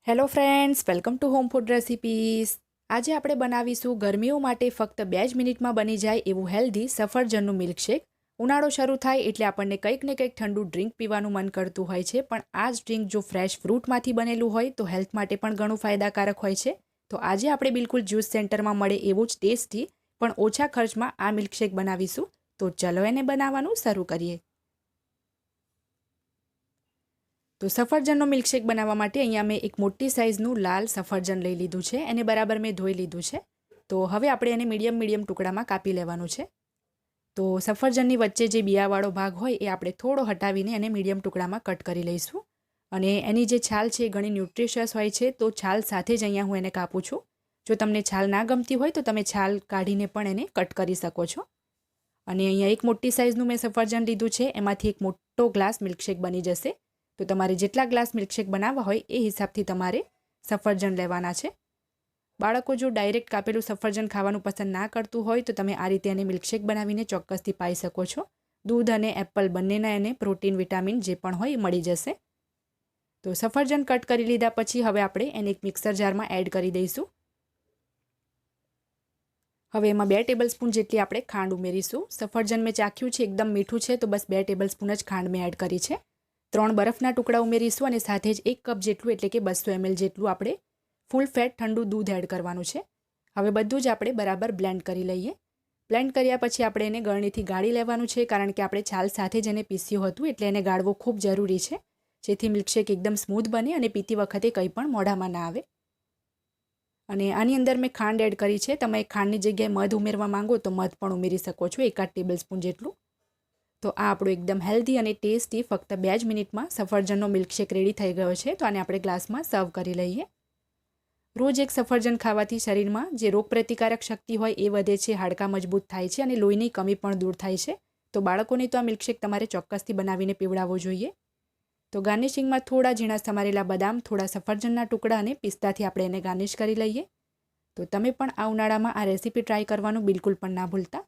Hello friends, welcome to home food recipes. આજે આપણે બનાવીશું ગરમીઓ માટે ફક્ત 2 જ મિનિટમાં બની જાય એવું હેલ્ધી સફરજનનું મિલ્કશેક. ઉનાળો શરૂ થાય એટલે આપણને કંઈક ને કંઈક ઠંડુ ડ્રિંક પીવાનું મન કરતું હોય છે, પણ આ જ ડ્રિંક જો ફ્રેશ ફ્રૂટમાંથી બનેલું હોય તો હેલ્થ માટે પણ ઘણું ફાયદાકારક હોય છે. તો આજે આપણે બિલકુલ જ્યુસ સેન્ટરમાં મળે એવું જ ટેસ્ટી પણ ઓછા ખર્ચમાં આ મિલ્કશેક બનાવીશું. તો ચલો એને બનાવવાનું શરૂ કરીએ. તો સફરજનનો મિલ્કશેક બનાવવા માટે અહીંયા મેં એક મોટી સાઇઝનું લાલ સફરજન લઈ લીધું છે. એને બરાબર મેં ધોઈ લીધું છે. તો હવે આપણે એને મીડિયમ ટુકડામાં કાપી લેવાનું છે. તો સફરજનની વચ્ચે જે બિયાવાળો ભાગ હોય એ આપણે થોડો હટાવીને એને મીડિયમ ટુકડામાં કટ કરી લઈશું. અને એની જે છાલ છે એ ઘણી ન્યુટ્રિશિયસ હોય છે, તો છાલ સાથે જ અહીંયા હું એને કાપું છું. જો તમને છાલ ના ગમતી હોય તો તમે છાલ કાઢીને પણ એને કટ કરી શકો છો. અને અહીંયા એક મોટી સાઇઝનું મેં સફરજન લીધું છે, એમાંથી એક મોટો ગ્લાસ મિલ્કશેક બની જશે. તો તમારે જેટલા ગ્લાસ મિલ્કશેક બનાવવા હોય એ હિસાબથી તમારે સફરજન લેવાના છે. બાળકો જો ડાયરેક્ટ કાપેલું સફરજન ખાવાનું પસંદ ના કરતું હોય તો તમે આ રીતે એને મિલ્કશેક બનાવીને ચોક્કસથી પાઈ શકો છો. દૂધ અને એપલ બંનેના એને પ્રોટીન, વિટામિન જે પણ હોય એ મળી જશે. તો સફરજન કટ કરી લીધા પછી હવે આપણે એને એક મિક્સર જારમાં એડ કરી દઈશું. હવે એમાં 2 ટેબલસ્પૂન જેટલી આપણે ખાંડ ઉમેરીશું. સફરજન મેં ચાખ્યું છે, એકદમ મીઠું છે, તો બસ 2 ટેબલસ્પૂન જ ખાંડ મેં એડ કરી છે. 3 બરફના ટુકડા ઉમેરીશું અને સાથે જ 1 કપ જેટલું એટલે કે 200 ml જેટલું આપણે ફૂલ ફેટ ઠંડુ દૂધ એડ કરવાનું છે. હવે બધું જ આપણે બરાબર બ્લેન્ડ કરી લઈએ. બ્લેન્ડ કર્યા પછી આપણે એને ગળણીથી ગાળી લેવાનું છે, કારણ કે આપણે છાલ સાથે જ એને પીસ્યું હતું એટલે એને ગાળવો ખૂબ જરૂરી છે, જેથી મિલ્કશેક એકદમ સ્મૂથ બને અને પીતી વખતે કંઈ પણ મોઢામાં ના આવે. અને આની અંદર મેં ખાંડ એડ કરી છે. તમે ખાંડની જગ્યાએ મધ ઉમેરવા માંગો તો મધ પણ ઉમેરી શકો છો, 1 ટેબલસ્પૂન જેટલું. તો આ આપણું એકદમ હેલ્ધી અને ટેસ્ટી ફક્ત 2 જ મિનિટમાં સફરજનનો મિલ્કશેક રેડી થઈ ગયો છે. તો આને આપણે ગ્લાસમાં સર્વ કરી લઈએ. રોજ એક સફરજન ખાવાથી શરીરમાં જે રોગપ્રતિકારક શક્તિ હોય એ વધે છે, હાડકાં મજબૂત થાય છે અને લોહીની કમી પણ દૂર થાય છે. તો બાળકોને તો આ મિલ્કશેક તમારે ચોક્કસથી બનાવીને પીવડાવવો જોઈએ. તો ગાર્નિશિંગમાં થોડા ઝીણા સમારેલા બદામ, થોડા સફરજનના ટુકડા અને પિસ્તાથી આપણે એને ગાર્નિશ કરી લઈએ. તો તમે પણ આ ઉનાળામાં આ રેસીપી ટ્રાય કરવાનું બિલકુલ પણ ના ભૂલતા.